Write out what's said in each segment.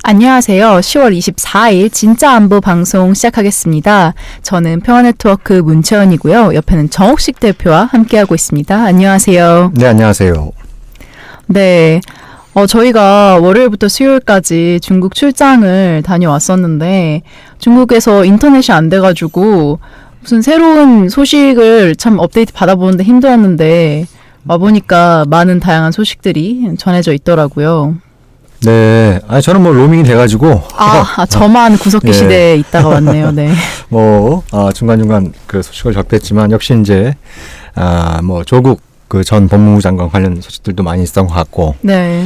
안녕하세요. 10월 24일 진짜 안보 방송 시작하겠습니다. 저는 평화네트워크 문채원이고요. 옆에는 정옥식 대표와 함께하고 있습니다. 안녕하세요. 네, 안녕하세요. 네, 저희가 월요일부터 수요일까지 중국 출장을 다녀왔었는데 중국에서 인터넷이 안 돼가지고 무슨 새로운 소식을 참 업데이트 받아보는데 힘들었는데 와보니까 많은 다양한 소식들이 전해져 있더라고요. 네, 저는 뭐 로밍이 돼가지고 저만 구석기 예. 시대에 있다가 왔네요. 네. 중간중간 그 소식을 접했지만 역시 이제 뭐 조국 그 전 법무부 장관 관련 소식들도 많이 있었던 것 같고, 네.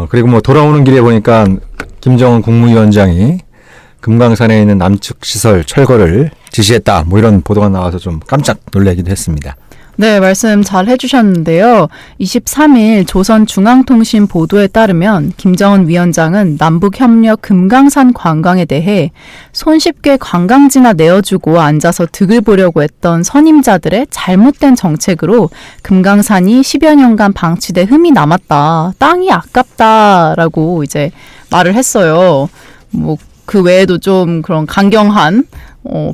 그리고 뭐 돌아오는 길에 보니까 김정은 국무위원장이 금강산에 있는 남측 시설 철거를 지시했다, 뭐 이런 보도가 나와서 좀 깜짝 놀라기도 했습니다. 네, 말씀 잘 해주셨는데요. 23일 조선중앙통신 보도에 따르면 김정은 위원장은 남북협력 금강산 관광에 대해 손쉽게 관광지나 내어주고 앉아서 득을 보려고 했던 선임자들의 잘못된 정책으로 금강산이 10여 년간 방치돼 흠이 남았다. 땅이 아깝다라고 이제 말을 했어요. 뭐 그 외에도 좀 그런 강경한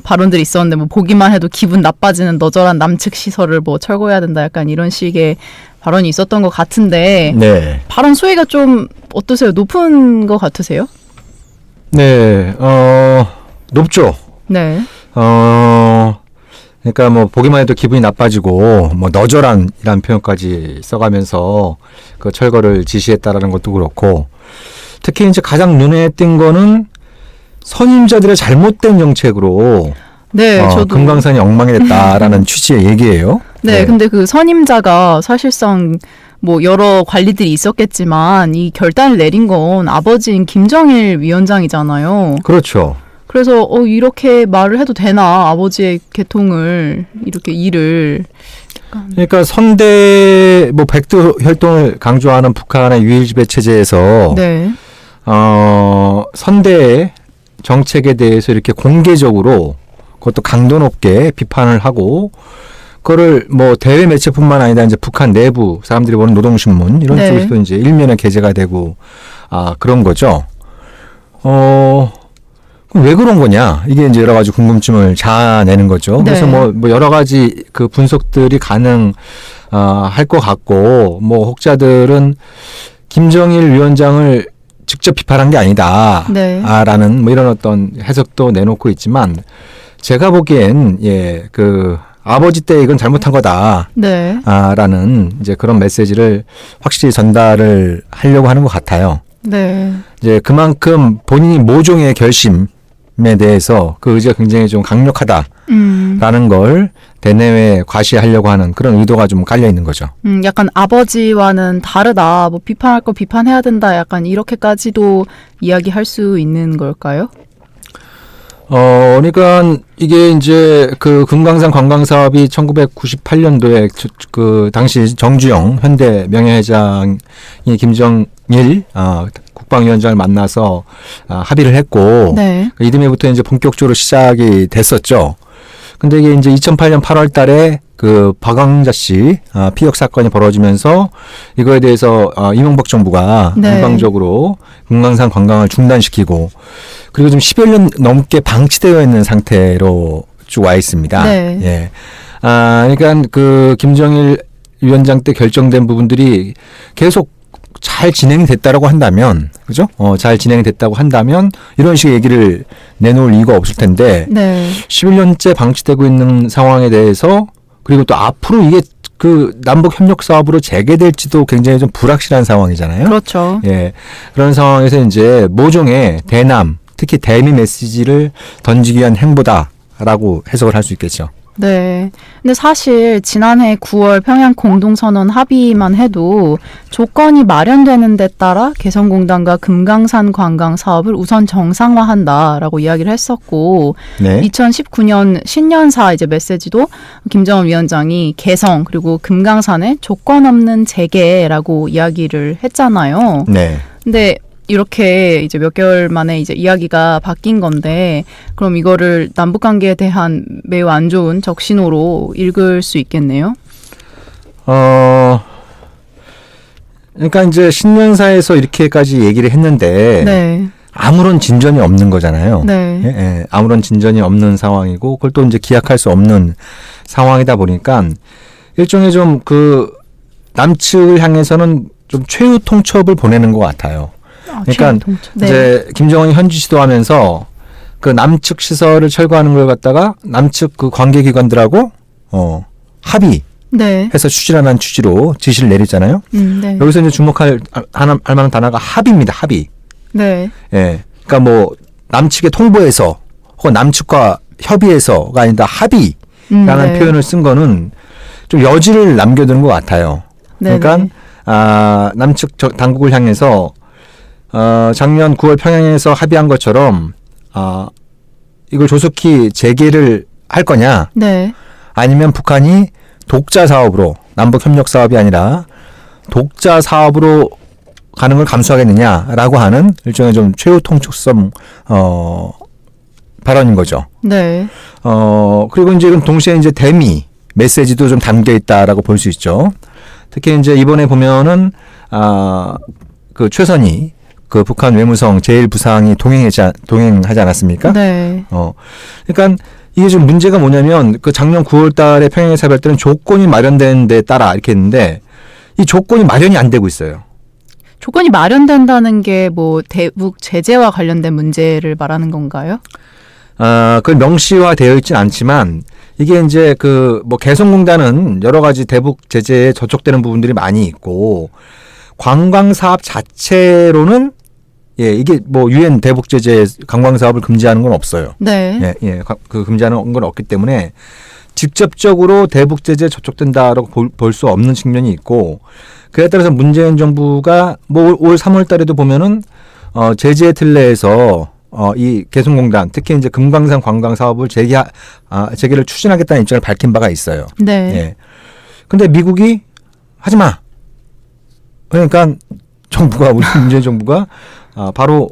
발언들이 있었는데 뭐 보기만 해도 기분 나빠지는 너저런 남측 시설을 뭐 철거해야 된다 약간 이런 식의 발언이 있었던 것 같은데 네. 발언 수위가 좀 어떠세요? 높은 것 같으세요? 네, 높죠. 네. 그러니까 뭐 보기만 해도 기분이 나빠지고 뭐 너절한이라는 표현까지 써가면서 그 철거를 지시했다라는 것도 그렇고, 특히 이제 가장 눈에 띈 거는 선임자들의 잘못된 정책으로 네, 저도 금강산이 엉망이 됐다라는 취지의 얘기예요. 네, 근데 그 선임자가 사실상 뭐 여러 관리들이 있었겠지만 이 결단을 내린 건 아버지인 김정일 위원장이잖아요. 그렇죠. 그래서 이렇게 말을 해도 되나, 아버지의 계통을 이렇게 일을 약간. 그러니까 선대 뭐 백두 혈통을 강조하는 북한의 유일지배 체제에서 네. 선대의 정책에 대해서 이렇게 공개적으로 그것도 강도 높게 비판을 하고, 그거를 뭐 대외 매체뿐만 아니라 이제 북한 내부 사람들이 보는 노동신문 이런 네. 쪽에서도 이제 일면에 게재가 되고 그런 거죠. 그럼 왜 그런 거냐? 이게 이제 여러 가지 궁금증을 자아내는 거죠. 네. 그래서 뭐 여러 가지 그 분석들이 가능 할 것 같고, 뭐 혹자들은 김정일 위원장을 직접 비판한 게 아니다. 네. 라는 뭐 이런 어떤 해석도 내놓고 있지만, 제가 보기엔 그 아버지 때 이건 잘못한 거다. 네. 라는 이제 그런 메시지를 확실히 전달을 하려고 하는 것 같아요. 네. 이제 그만큼 본인이 모종의 결심에 대해서 그 의지가 굉장히 좀 강력하다라는 걸 대내외 과시하려고 하는 그런 의도가 좀 깔려 있는 거죠. 약간 아버지와는 다르다. 뭐 비판할 거 비판해야 된다. 약간 이렇게까지도 이야기할 수 있는 걸까요? 그러니까 이게 이제 그 금강산 관광 사업이 1998년도에 그 당시 정주영 현대 명예회장이 김정일 국방위원장을 만나서 합의를 했고, 네. 이듬해부터 이제 본격적으로 시작이 됐었죠. 근데 이게 이제 2008년 8월 달에 그 박광자 씨 피격 사건이 벌어지면서 이거에 대해서 이명박 정부가 네. 일방적으로 금강산 관광을 중단시키고, 그리고 지금 10여 년 넘게 방치되어 있는 상태로 쭉 와 있습니다. 네. 예. 그러니까 그 김정일 위원장 때 결정된 부분들이 계속 잘 진행이 됐다라고 한다면, 그죠? 잘 진행이 됐다고 한다면 이런 식의 얘기를 내놓을 이유가 없을 텐데, 네. 11년째 방치되고 있는 상황에 대해서, 그리고 또 앞으로 이게 그 남북 협력 사업으로 재개될지도 굉장히 좀 불확실한 상황이잖아요. 그렇죠. 예. 그런 상황에서 이제 모종의 대남, 특히 대미 메시지를 던지기 위한 행보다라고 해석을 할 수 있겠죠. 네. 근데 사실 지난해 9월 평양 공동선언 합의만 해도 조건이 마련되는 데 따라 개성공단과 금강산 관광 사업을 우선 정상화한다라고 이야기를 했었고, 네. 2019년 신년사 이제 메시지도 김정은 위원장이 개성 그리고 금강산의 조건 없는 재개라고 이야기를 했잖아요. 네. 근데 이렇게 이제 몇 개월 만에 이제 이야기가 바뀐 건데, 그럼 이거를 남북 관계에 대한 매우 안 좋은 적신호로 읽을 수 있겠네요. 그러니까 이제 신년사에서 이렇게까지 얘기를 했는데 네. 아무런 진전이 없는 거잖아요. 네. 예, 예. 아무런 진전이 없는 상황이고 그걸 또 이제 기약할 수 없는 상황이다 보니까 일종의 좀 그 남측을 향해서는 좀 최후 통첩을 보내는 것 같아요. 그러니까 네. 이제 김정은이 현지 시도하면서 그 남측 시설을 철거하는 걸 갖다가 남측 그 관계기관들하고 합의해서 네. 추진하는 취지로 지시를 내렸잖아요. 네. 여기서 이제 주목할 할 만한 단어가 합의입니다. 합의. 네. 예. 그러니까 뭐 남측에 통보해서 혹은 남측과 협의해서가 아니다 합의라는 네. 표현을 쓴 거는 좀 여지를 남겨두는 것 같아요. 네. 그러니까 남측 당국을 향해서 작년 9월 평양에서 합의한 것처럼 이걸 조속히 재개를 할 거냐 네. 아니면 북한이 독자 사업으로 남북 협력 사업이 아니라 독자 사업으로 가는 걸 감수하겠느냐라고 하는 일종의 좀 최후 통촉성 발언인 거죠. 네. 그리고 이제 동시에 이제 대미 메시지도 좀 담겨 있다라고 볼 수 있죠. 특히 이제 이번에 보면은 그 최선희 그 북한 외무성 제1부상이 동행하지 않았습니까? 네. 그러니까 이게 좀 문제가 뭐냐면 그 작년 9월 달에 평양에서 합의할 때는 조건이 마련된 데 따라 이렇게 했는데 이 조건이 마련이 안 되고 있어요. 조건이 마련된다는 게 뭐 대북 제재와 관련된 문제를 말하는 건가요? 그걸 명시화되어 있지는 않지만 이게 이제 그 뭐 개성공단은 여러 가지 대북 제재에 저촉되는 부분들이 많이 있고 관광 사업 자체로는 이게 뭐 유엔 대북 제재 관광 사업을 금지하는 건 없어요. 네. 그 금지하는 건 없기 때문에 직접적으로 대북 제재에 저촉된다라고 볼 수 없는 측면이 있고 그에 따라서 문재인 정부가 뭐 올 3월 달에도 보면은 제재 틀내에서 이 개성공단 특히 이제 금강산 관광 사업을 재개를 추진하겠다는 입장을 밝힌 바가 있어요. 네. 예. 근데 미국이 하지 마. 그러니까 정부가 우리 문재인 정부가 바로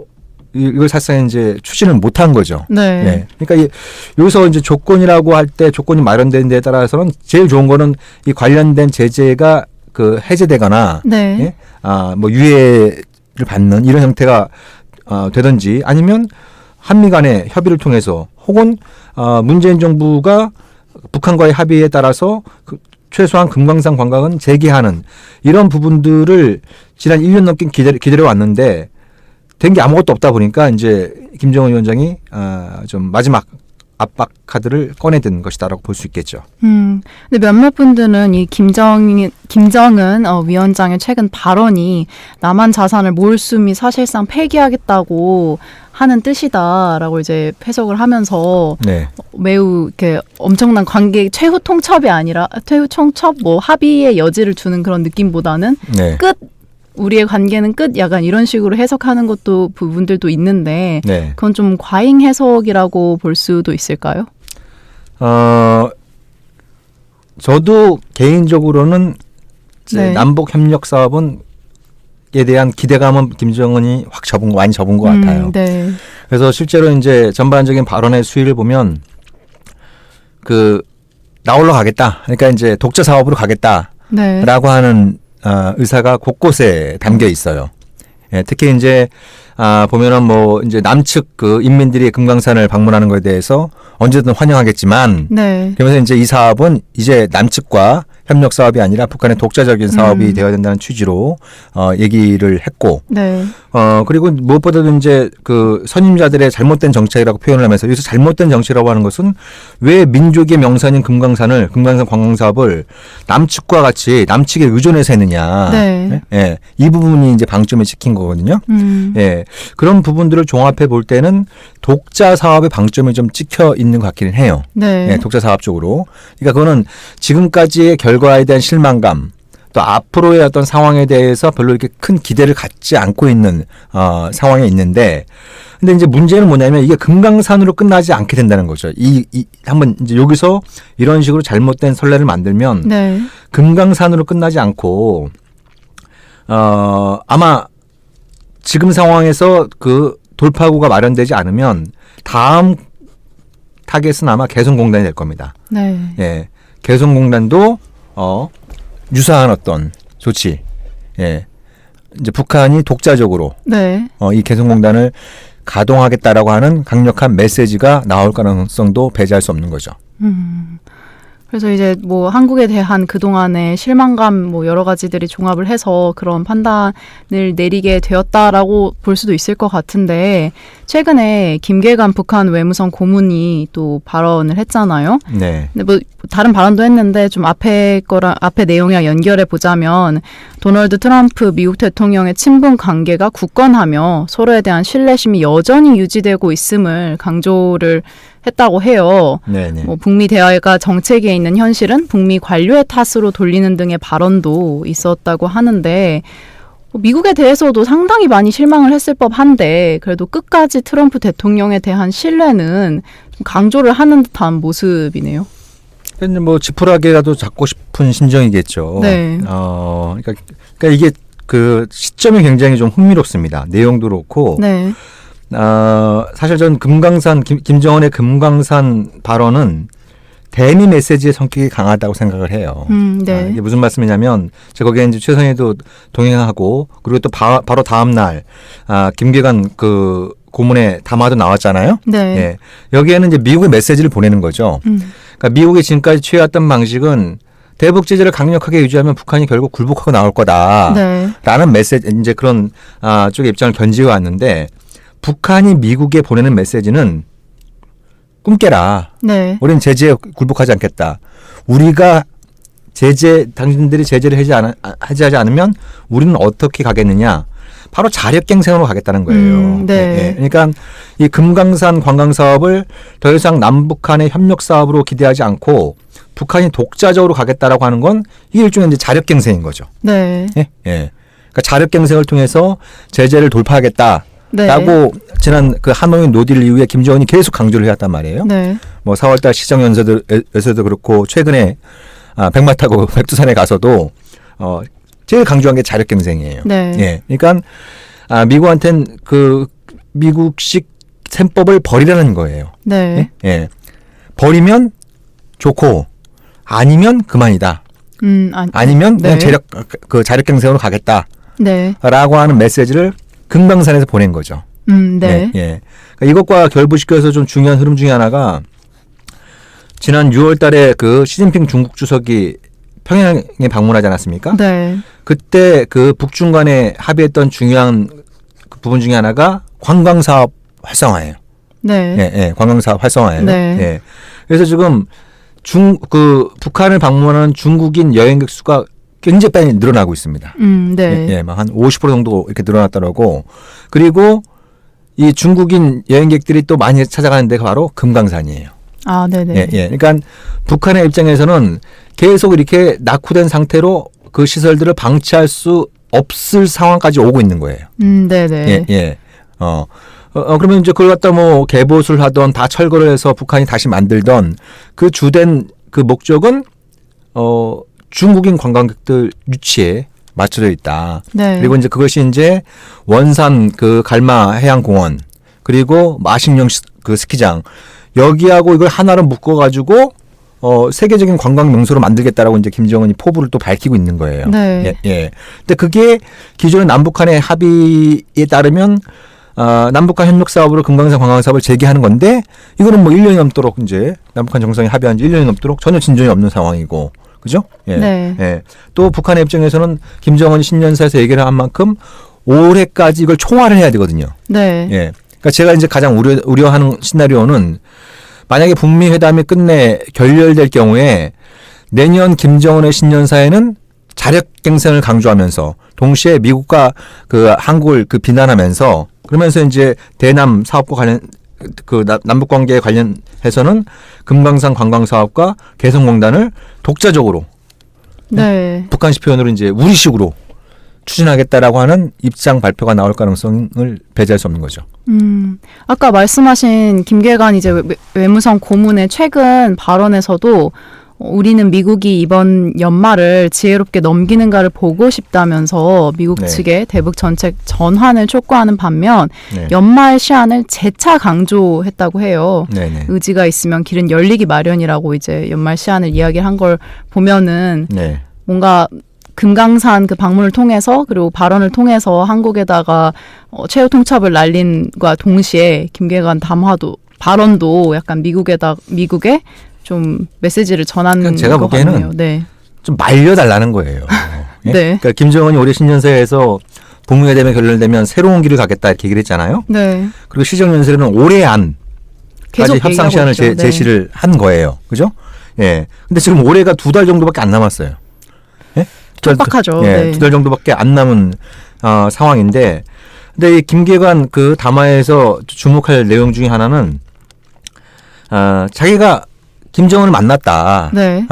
이걸 사실상 이제 추진을 못한 거죠. 네. 예. 그러니까 여기서 이제 조건이라고 할 때 조건이 마련된 데에 따라서는 제일 좋은 거는 이 관련된 제재가 그 해제되거나 네. 예? 뭐 유예를 받는 이런 형태가 되든지 아니면 한미 간의 협의를 통해서 혹은 문재인 정부가 북한과의 합의에 따라서 최소한 금강산 관광은 재개하는 이런 부분들을 지난 1년 넘게 기다려 왔는데 된 게 아무것도 없다 보니까 이제 김정은 위원장이 좀 마지막 압박 카드를 꺼내든 것이다라고 볼 수 있겠죠. 근데 몇몇 분들은 이 김정은 위원장의 최근 발언이 남한 자산을 몰수미 사실상 폐기하겠다고 하는 뜻이다라고 이제 해석을 하면서 네. 매우 이렇게 엄청난 관계 최후 통첩이 아니라 최후 통첩 뭐 합의의 여지를 주는 그런 느낌보다는 네. 끝 우리의 관계는 끝 약간 이런 식으로 해석하는 것도 부분들도 있는데 네. 그건 좀 과잉 해석이라고 볼 수도 있을까요? 저도 개인적으로는 네. 남북 협력 사업은 에 대한 기대감은 김정은이 많이 접은 것 같아요. 네. 그래서 실제로 이제 전반적인 발언의 수위를 보면 나홀로 가겠다. 그러니까 이제 독자 사업으로 가겠다라고 네. 하는 의사가 곳곳에 담겨 있어요. 예, 특히 이제 보면은 뭐 이제 남측 그 인민들이 금강산을 방문하는 것에 대해서 언제든 환영하겠지만 네. 그러면서 이제 이 사업은 이제 남측과 협력 사업이 아니라 북한의 독자적인 사업이 되어야 된다는 취지로 얘기를 했고 네. 그리고 무엇보다도 이제 그 선임자들의 잘못된 정책이라고 표현을 하면서 여기서 잘못된 정책이라고 하는 것은 왜 민족의 명산인 금강산 관광 사업을 남측과 같이 남측에 의존해서 했느냐. 네. 예. 이 부분이 이제 방점에 찍힌 거거든요. 예. 그런 부분들을 종합해 볼 때는 독자 사업의 방점이 좀 찍혀 있는 것 같기는 해요. 네. 예, 독자 사업 쪽으로. 그러니까 그거는 지금까지의 결과에 대한 실망감 또 앞으로의 어떤 상황에 대해서 별로 이렇게 큰 기대를 갖지 않고 있는 상황에 있는데 근데 이제 문제는 뭐냐면 이게 금강산으로 끝나지 않게 된다는 거죠. 한번 이제 여기서 이런 식으로 잘못된 선례를 만들면 네. 금강산으로 끝나지 않고 아마 지금 상황에서 그 돌파구가 마련되지 않으면 다음 타겟은 아마 개성공단이 될 겁니다. 네. 예, 개성공단도 유사한 어떤 조치, 예, 이제 북한이 독자적으로 네. 이 개성공단을 가동하겠다라고 하는 강력한 메시지가 나올 가능성도 배제할 수 없는 거죠. 그래서 이제 뭐 한국에 대한 그동안의 실망감 뭐 여러 가지들이 종합을 해서 그런 판단을 내리게 되었다라고 볼 수도 있을 것 같은데 최근에 김계관 북한 외무성 고문이 또 발언을 했잖아요. 네. 근데 뭐 다른 발언도 했는데 좀 앞에 내용이랑 연결해 보자면 도널드 트럼프 미국 대통령의 친분 관계가 굳건하며 서로에 대한 신뢰심이 여전히 유지되고 있음을 강조를 했다고 해요. 네네. 뭐 북미 대화가 정체기에 있는 현실은 북미 관료의 탓으로 돌리는 등의 발언도 있었다고 하는데 미국에 대해서도 상당히 많이 실망을 했을 법한데 그래도 끝까지 트럼프 대통령에 대한 신뢰는 좀 강조를 하는 듯한 모습이네요. 근데 뭐 지푸라기라도 잡고 싶은 심정이겠죠. 네. 그러니까 이게 그 시점이 굉장히 좀 흥미롭습니다. 내용도 그렇고. 네. 사실 전 김정은의 금강산 발언은 대미 메시지의 성격이 강하다고 생각을 해요. 네. 이게 무슨 말씀이냐면 제가 거기에 이제 최선희도 동행하고 그리고 또 바로 다음 날 김계관 그 고문의 담화도 나왔잖아요. 네. 예. 여기에는 이제 미국의 메시지를 보내는 거죠. 그러니까 미국이 지금까지 취해왔던 방식은 대북 제재를 강력하게 유지하면 북한이 결국 굴복하고 나올 거다. 네. 라는 메시지 이제 그런 쪽의 입장을 견지해 왔는데 북한이 미국에 보내는 메시지는 꿈깨라. 네. 우리는 제재에 굴복하지 않겠다. 우리가 당신들이 제재를 하지 않으면 우리는 어떻게 가겠느냐. 바로 자력갱생으로 가겠다는 거예요. 네. 예. 그러니까 이 금강산 관광 사업을 더 이상 남북한의 협력 사업으로 기대하지 않고 북한이 독자적으로 가겠다라고 하는 건 이게 일종의 이제 자력갱생인 거죠. 네. 예. 예. 그러니까 자력갱생을 통해서 제재를 돌파하겠다. 네. 라고 지난 그 하노이 노딜 이후에 김정은이 계속 강조를 해왔단 말이에요. 네. 뭐 4월달 시정연설에서도 그렇고 최근에 백마 타고 백두산에 가서도 제일 강조한 게 자력갱생이에요. 네. 예, 그러니까 미국한테는 그 미국식 셈법을 버리라는 거예요. 네. 예? 예. 버리면 좋고 아니면 그만이다. 아니면 그냥 네. 자력갱생으로 가겠다라고 네. 하는 메시지를 금강산에서 보낸 거죠. 네. 예, 예. 그러니까 이것과 결부시켜서 좀 중요한 흐름 중에 하나가 지난 6월 달에 그 시진핑 중국 주석이 평양에 방문하지 않았습니까? 네. 그때 그 북중 간에 합의했던 중요한 그 부분 중에 하나가 관광사업 활성화예요. 네. 예, 예. 관광사업 활성화예요. 네. 예. 그래서 지금 북한을 방문하는 중국인 여행객 수가 굉장히 빨리 늘어나고 있습니다. 네. 예, 막 한 50% 정도 이렇게 늘어났더라고. 그리고 이 중국인 여행객들이 또 많이 찾아가는 데가 바로 금강산이에요. 아, 네네. 예, 예. 그러니까 북한의 입장에서는 계속 이렇게 낙후된 상태로 그 시설들을 방치할 수 없을 상황까지 오고 있는 거예요. 네네. 예, 예. 그러면 이제 그걸 갖다 뭐 개보수를 하던 다 철거를 해서 북한이 다시 만들던 그 주된 그 목적은 중국인 관광객들 유치에 맞춰져 있다. 네. 그리고 이제 그것이 이제 원산 그 갈마 해양공원 그리고 마식령 그 스키장 여기하고 이걸 하나로 묶어가지고 세계적인 관광 명소로 만들겠다라고 이제 김정은이 포부를 또 밝히고 있는 거예요. 네. 예, 예. 근데 그게 기존의 남북한의 합의에 따르면 남북한 협력 사업으로 금강산 관광 사업을 재개하는 건데 이거는 뭐 1년이 넘도록 이제 남북한 정상이 합의한 지 1년이 넘도록 전혀 진전이 없는 상황이고. 그죠? 예. 네. 예. 또 북한의 입장에서는 김정은이 신년사에서 얘기를 한 만큼 올해까지 이걸 총괄을 해야 되거든요. 네. 예. 그러니까 제가 이제 가장 우려하는 시나리오는 만약에 북미 회담이 끝내 결렬될 경우에 내년 김정은의 신년사에는 자력갱생을 강조하면서 동시에 미국과 그 한국을 그 비난하면서 그러면서 이제 대남 사업과 관련 그 남북 관계에 관련해서는 금강산 관광 사업과 개성공단을 독자적으로 네. 북한식 표현으로 이제 우리식으로 추진하겠다라고 하는 입장 발표가 나올 가능성을 배제할 수 없는 거죠. 아까 말씀하신 김계관 이제 외무성 고문의 최근 발언에서도 우리는 미국이 이번 연말을 지혜롭게 넘기는가를 보고 싶다면서 미국 네. 측의 대북 정책 전환을 촉구하는 반면 네. 연말 시한을 재차 강조했다고 해요. 네네. 의지가 있으면 길은 열리기 마련이라고 이제 연말 시한을 이야기한 걸 보면은 네. 뭔가 금강산 그 방문을 통해서 그리고 발언을 통해서 한국에다가 최후 통첩을 날린과 동시에 김계관 발언도 약간 미국에 좀 메시지를 전하는 제가 것 보기에는 같네요. 네. 좀 말려달라는 거예요. 예? 네. 그러니까 김정은이 올해 신년사에서 북미회담이 결렬되면 새로운 길을 가겠다 이렇게 얘기를 했잖아요. 네. 그리고 시정연설에는 올해 안까지 계속 협상 시한을 얘기하고 있죠. 네. 제시를 한 거예요. 그죠? 예. 근데 지금 올해가 2달 정도밖에 안 남았어요. 예? 촉박하죠. 예. 네. 2달 정도밖에 안 남은 상황인데, 근데 이 김계관 그 담화에서 주목할 내용 중에 하나는 자기가 김정은을 만났다. 네.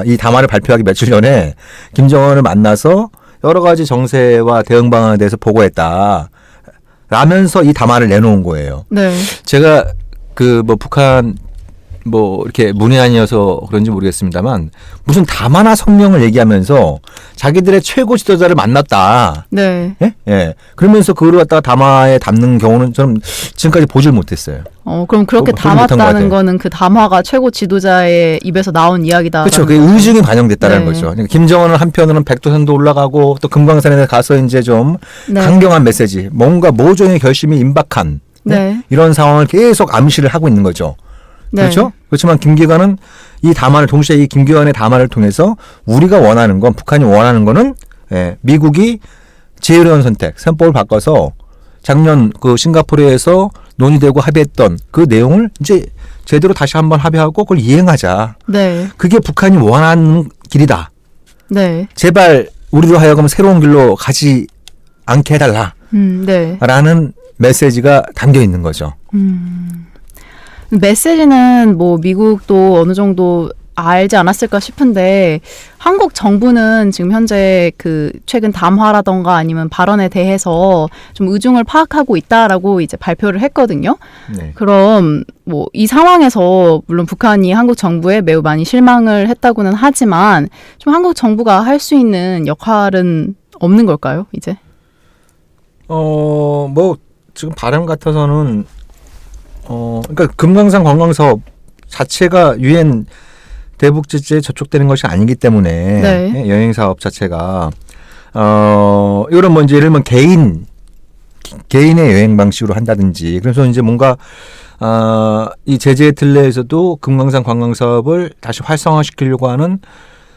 이 담화를 발표하기 며칠 전에 김정은을 만나서 여러 가지 정세와 대응 방안에 대해서 보고했다. 라면서 이 담화를 내놓은 거예요. 네. 제가 북한 이렇게 문외한이어서 그런지 모르겠습니다만 무슨 담화나 성명을 얘기하면서 자기들의 최고 지도자를 만났다. 네. 예? 예. 그러면서 그걸 갖다가 담화에 담는 경우는 저는 지금까지 보질 못했어요. 그럼 그렇게 보지 못한 것 담았다는 같아요. 거는 그 담화가 최고 지도자의 입에서 나온 이야기다. 그렇죠. 그게 의중이 반영됐다는 네. 거죠. 그러니까 김정은은 한편으로는 백두산도 올라가고 또 금강산에 가서 이제 좀 네. 강경한 메시지, 뭔가 모종의 결심이 임박한 네. 이런 상황을 계속 암시를 하고 있는 거죠. 네. 그렇죠? 그렇지만 김계관은 이 담화를 동시에 이 김계관의 담화를 통해서 우리가 원하는 건 북한이 원하는 거는 미국이 제어련 선택, 셈법을 바꿔서 작년 그 싱가포르에서 논의되고 합의했던 그 내용을 이제 제대로 다시 한번 합의하고 그걸 이행하자. 네. 그게 북한이 원하는 길이다. 네. 제발 우리로 하여금 새로운 길로 가지 않게 해달라. 네. 라는 메시지가 담겨 있는 거죠. 메시지는 뭐 미국도 어느 정도 알지 않았을까 싶은데 한국 정부는 지금 현재 그 최근 담화라던가 아니면 발언에 대해서 좀 의중을 파악하고 있다라고 이제 발표를 했거든요. 네. 그럼 뭐 이 상황에서 물론 북한이 한국 정부에 매우 많이 실망을 했다고는 하지만 좀 한국 정부가 할 수 있는 역할은 없는 걸까요, 이제? 지금 발언 같아서는 그러니까 금강산 관광사업 자체가 유엔 대북 제재에 저촉되는 것이 아니기 때문에 네. 여행 사업 자체가 이런 이제 예를 들면 개인의 여행 방식으로 한다든지 그래서 이제 뭔가 이 제재의 틀내에서도 금강산 관광 사업을 다시 활성화시키려고 하는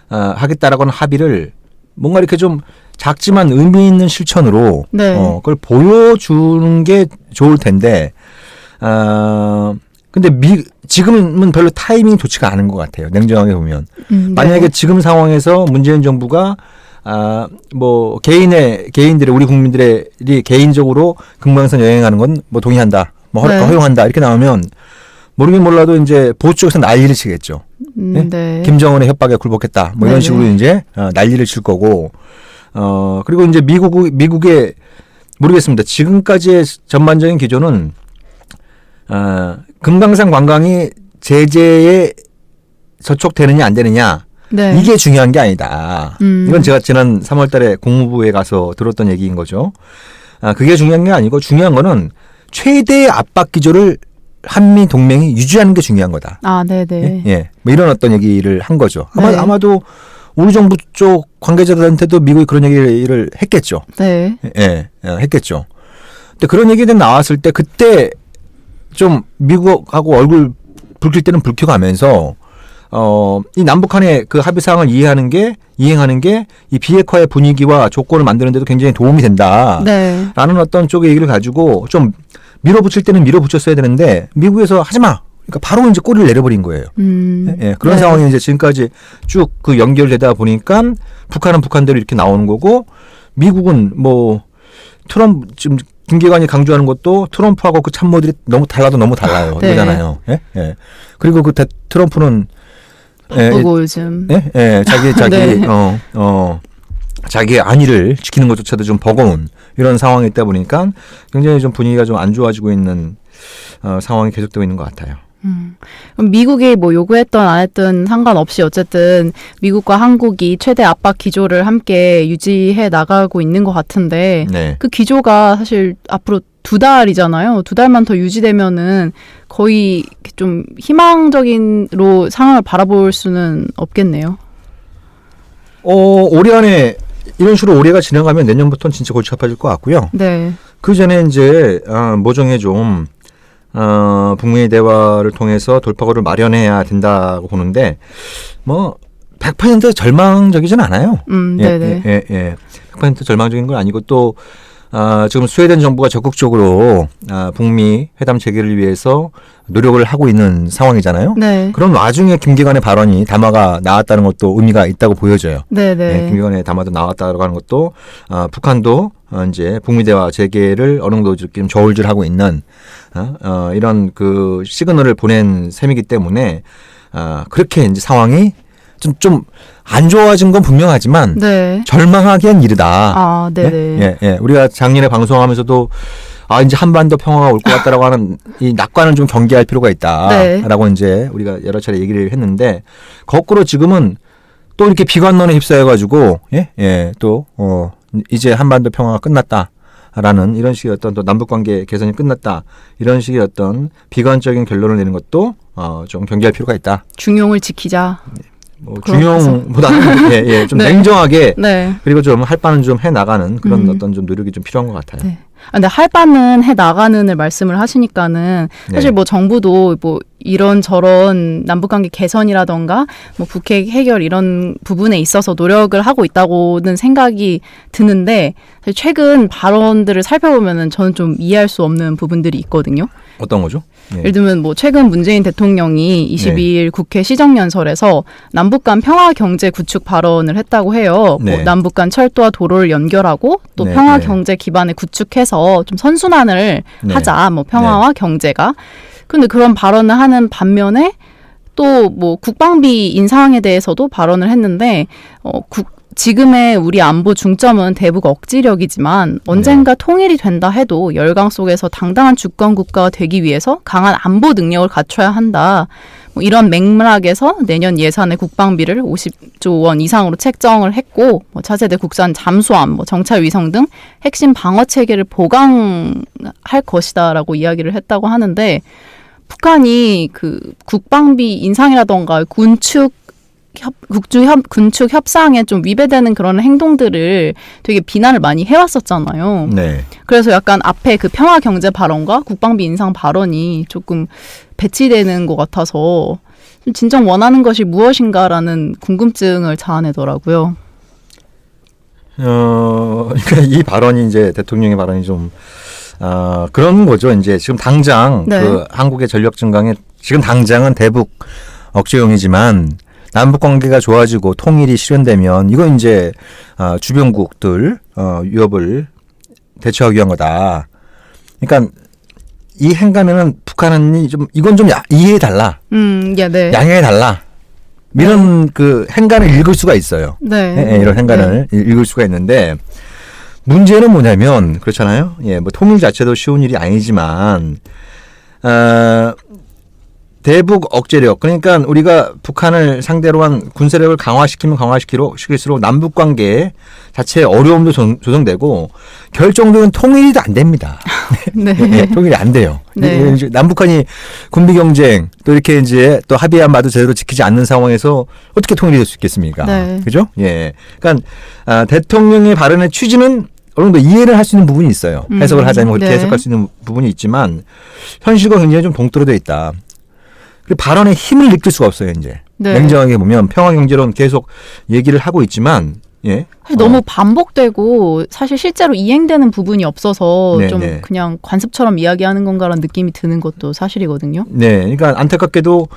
하겠다라고 하는 합의를 뭔가 이렇게 좀 작지만 의미 있는 실천으로 네. 그걸 보여주는 게 좋을 텐데 근데 지금은 별로 타이밍이 좋지가 않은 것 같아요. 냉정하게 보면. 만약에 네. 지금 상황에서 문재인 정부가 개인들의 우리 국민들이 개인적으로 금강산 여행하는 건 동의한다, 네. 허용한다 이렇게 나오면 모르긴 몰라도 이제 보수 쪽에서 난리를 치겠죠. 네. 김정은의 협박에 굴복했다. 이런 네네. 식으로 이제 난리를 칠 거고. 그리고 이제 미국의 모르겠습니다. 지금까지의 전반적인 기조는 금강산 관광이 제재에 저촉되느냐 안 되느냐 네. 이게 중요한 게 아니다. 이건 제가 지난 3월 달에 국무부에 가서 들었던 얘기인 거죠. 그게 중요한 게 아니고 중요한 거는 최대의 압박 기조를 한미 동맹이 유지하는 게 중요한 거다. 네네. 예. 이런 어떤 얘기를 한 거죠. 네. 아마도 우리 정부 쪽 관계자들한테도 미국이 그런 얘기를 했겠죠. 네. 예, 했겠죠. 근데 그런 얘기들 나왔을 때 그때 좀 미국하고 얼굴 붉힐 때는 붉혀가면서 이 남북한의 그 합의 사항을 이해하는 게 이 비핵화의 분위기와 조건을 만드는 데도 굉장히 도움이 된다. 네. 라는 어떤 쪽의 얘기를 가지고 좀 밀어붙일 때는 밀어붙였어야 되는데 미국에서 하지 마. 그러니까 바로 이제 꼬리를 내려버린 거예요. 예, 그런 네. 상황이 이제 지금까지 쭉 그 연결되다 보니까 북한은 북한대로 이렇게 나오는 거고 미국은 트럼프 지금 김계관이 강조하는 것도 트럼프하고 그 참모들이 너무 달라요. 네. 그러잖아요. 예? 예. 그리고 그 트럼프는 바쁘고 요즘. 자기 네. 자기의 안위를 지키는 것조차도 좀 버거운 이런 상황이 있다 보니까 굉장히 좀 분위기가 좀 안 좋아지고 있는 상황이 계속되고 있는 것 같아요. 그럼 미국이 요구했던 안 했던 상관없이 어쨌든 미국과 한국이 최대 압박 기조를 함께 유지해 나가고 있는 것 같은데 네. 그 기조가 사실 앞으로 2달이잖아요. 2달만 더 유지되면은 거의 좀 희망적인로 상황을 바라볼 수는 없겠네요. 올해 안에 이런 식으로 올해가 지나가면 내년부터는 진짜 골치 아파질 것 같고요. 네. 그 전에 이제 모종에 좀 북미 대화를 통해서 돌파구를 마련해야 된다고 보는데 뭐 100% 절망적이진 않아요. 네네. 예. 100% 절망적인 건 아니고 또 지금 스웨덴 정부가 적극적으로 북미 회담 재개를 위해서 노력을 하고 있는 상황이잖아요. 네. 그런 와중에 김기관의 발언이 담화가 나왔다는 것도 의미가 있다고 보여져요. 네네. 김기관의 담화도 나왔다고 하는 것도 북한도 이제 북미 대화 재개를 어느 정도 지금 저울질하고 있는 이런 그 시그널을 보낸 셈이기 때문에 그렇게 이제 상황이 좀 안 좋아진 건 분명하지만 네. 절망하기엔 이르다. 네네. 예. 우리가 작년에 방송하면서도 이제 한반도 평화가 올 것 같다라고 하는 이 낙관은 좀 경계할 필요가 있다라고 이제 우리가 여러 차례 얘기를 했는데 거꾸로 지금은 또 이렇게 비관론에 휩싸여가지고 또 이제 한반도 평화가 끝났다라는 이런 식의 어떤 또 남북 관계 개선이 끝났다 이런 식의 어떤 비관적인 결론을 내는 것도 좀 경계할 필요가 있다. 중용을 지키자. 중용보다는 좀 네. 냉정하게 네. 그리고 좀 할 바는 좀 해 나가는 그런 어떤 좀 노력이 좀 필요한 것 같아요. 네. 근데 할 바는 해 나가는을 말씀을 하시니까는 사실 네. 뭐 정부도 뭐 이런 저런 남북관계 개선이라던가 뭐 북핵 해결 이런 부분에 있어서 노력을 하고 있다고는 생각이 드는데 사실 최근 발언들을 살펴보면은 저는 좀 이해할 수 없는 부분들이 있거든요. 어떤 거죠? 네. 예를 들면 뭐 최근 문재인 대통령이 22일 국회 시정연설에서 남북 간 평화 경제 구축 발언을 했다고 해요. 네. 뭐 남북 간 철도와 도로를 연결하고 또 네, 평화 네. 경제 기반을 구축해서 좀 선순환을 네. 하자. 뭐 평화와 경제가. 근데 그런 발언을 하는 반면에 또 뭐 국방비 인상에 대해서도 발언을 했는데 지금의 우리 안보 중점은 대북 억지력이지만 언젠가 통일이 된다 해도 열강 속에서 당당한 주권 국가가 되기 위해서 강한 안보 능력을 갖춰야 한다. 뭐 이런 맥락에서 내년 예산의 국방비를 50조 원 이상으로 책정을 했고 뭐 차세대 국산 잠수함, 뭐 정찰 위성 등 핵심 방어 체계를 보강할 것이다라고 이야기를 했다고 하는데 북한이 그 국방비 인상이라던가 군축 협상에 좀 위배되는 그런 행동들을 되게 비난을 많이 해왔었잖아요. 네. 그래서 약간 앞에 그 평화 경제 발언과 국방비 인상 발언이 조금 배치되는 것 같아서 좀 진정 원하는 것이 무엇인가라는 궁금증을 자아내더라고요. 그러니까 이 발언이 이제 대통령의 발언이 좀 그런 거죠. 이제 지금 당장 네. 그 한국의 전력 증강에 지금 당장은 대북 억제용이지만 남북 관계가 좋아지고 통일이 실현되면 이건 이제 주변국들 위협을 대처하기 위한 거다. 그러니까 이 행간에는 북한은 좀 이건 좀 이해해 달라, 네. 양해해 달라. 이런 그 행간을 읽을 수가 있어요. 네. 이런 행간을 읽을 수가 있는데 문제는 뭐냐면 그렇잖아요. 뭐 통일 자체도 쉬운 일이 아니지만 대북 억제력 그러니까 우리가 북한을 상대로 한 군사력을 강화시키면 강화시킬수록 남북 관계 자체의 어려움도 조성되고 결정적인 통일이 안 됩니다. 네. 통일이 안 돼요. 네. 이제 남북한이 군비 경쟁 또 이렇게 이제 또 합의한 바도 제대로 지키지 않는 상황에서 어떻게 통일이 될 수 있겠습니까? 네. 그죠? 그러니까 대통령의 발언의 취지는 어느 정도 이해를 할 수 있는 부분이 있어요. 해석을 하자면 그렇게 네. 해석할 수 있는 부분이 있지만 현실과 굉장히 좀 동떨어져 있다. 그리고 발언의 힘을 느낄 수가 없어요, 이제. 네. 냉정하게 보면 평화경제론 계속 얘기를 하고 있지만, 사실 너무 반복되고 사실 실제로 이행되는 부분이 없어서 네, 좀 네. 그냥 관습처럼 이야기하는 건가라는 느낌이 드는 것도 사실이거든요. 네. 그러니까 안타깝게도,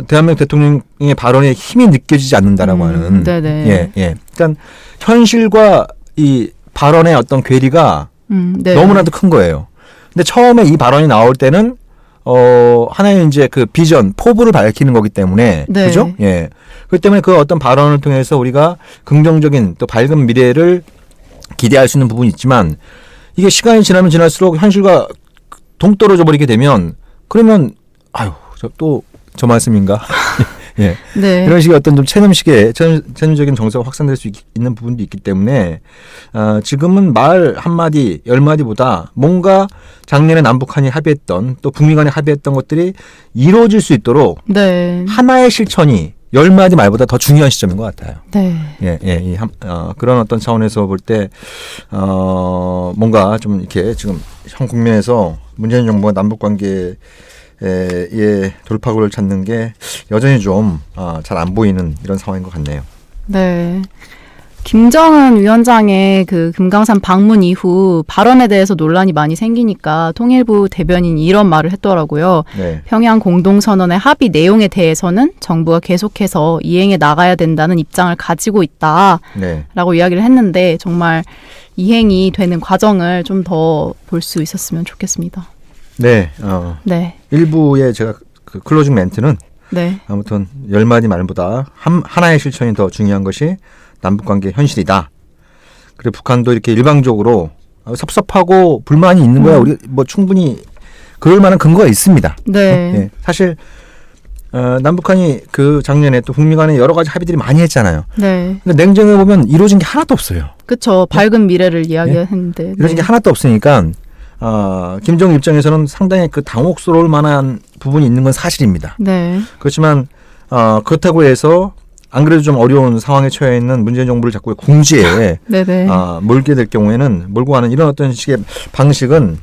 대한민국 대통령의 발언에 힘이 느껴지지 않는다라고 하는. 네네. 그러니까 현실과 이 발언의 어떤 괴리가 네. 너무나도 큰 거예요. 근데 처음에 이 발언이 나올 때는 하나의 이제 그 비전, 포부를 밝히는 거기 때문에. 네. 그죠? 그렇기 때문에 그 어떤 발언을 통해서 우리가 긍정적인 또 밝은 미래를 기대할 수 있는 부분이 있지만 이게 시간이 지나면 지날수록 현실과 동떨어져 버리게 되면 그러면, 또 저 말씀인가? 네. 이런 식의 어떤 좀 체념적인 정서가 확산될 수 있는 부분도 있기 때문에 지금은 말 한마디, 10마디보다 뭔가 작년에 남북한이 합의했던 또 북미 간에 합의했던 것들이 이루어질 수 있도록 네. 하나의 실천이 10마디 말보다 더 중요한 시점인 것 같아요. 네. 그런 어떤 차원에서 볼 때, 뭔가 좀 이렇게 지금 현 국면에서 문재인 정부가 남북 관계에 돌파구를 찾는 게 여전히 좀 잘 안 보이는 이런 상황인 것 같네요. 네. 김정은 위원장의 그 금강산 방문 이후 발언에 대해서 논란이 많이 생기니까 통일부 대변인이 이런 말을 했더라고요. 네. 평양 공동선언의 합의 내용에 대해서는 정부가 계속해서 이행해 나가야 된다는 입장을 가지고 있다라고 네. 이야기를 했는데 정말 이행이 되는 과정을 좀 더 볼 수 있었으면 좋겠습니다. 네. 네. 일부의 제가 그 클로징 멘트는 네. 아무튼 10마디 말보다 하나의 실천이 더 중요한 것이 남북관계 현실이다. 그리고 북한도 이렇게 일방적으로 섭섭하고 불만이 있는 거야. 우리 뭐 충분히 그럴 만한 근거가 있습니다. 네. 사실 남북한이 그 작년에 또 북미 간에 여러 가지 합의들이 많이 했잖아요. 네. 근데 냉정해 보면 이루어진 게 하나도 없어요. 그렇죠. 밝은 미래를 이야기했는데. 이루어진 게 하나도 없으니까 김정은 입장에서는 상당히 그 당혹스러울 만한 부분이 있는 건 사실입니다. 네. 그렇지만 그렇다고 해서 안 그래도 좀 어려운 상황에 처해 있는 문재인 정부를 자꾸 궁지에 네네. 몰게 될 경우에는 몰고 가는 이런 어떤 식의 방식은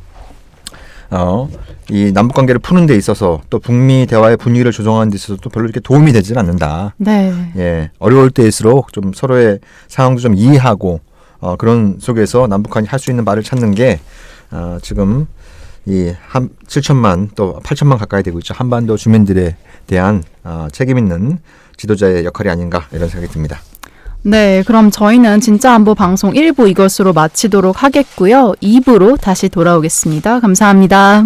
이 남북 관계를 푸는 데 있어서 또 북미 대화의 분위기를 조정하는 데 있어서 또 별로 이렇게 도움이 되지는 않는다. 네. 예, 어려울 때일수록 좀 서로의 상황도 좀 이해하고 그런 속에서 남북한이 할 수 있는 말을 찾는 게 지금 이 7천만 또 8천만 가까이 되고 있죠. 한반도 주민들에 대한 책임 있는 지도자의 역할이 아닌가 이런 생각이 듭니다. 네, 그럼 저희는 진짜 안보 방송 1부 이것으로 마치도록 하겠고요. 2부로 다시 돌아오겠습니다. 감사합니다.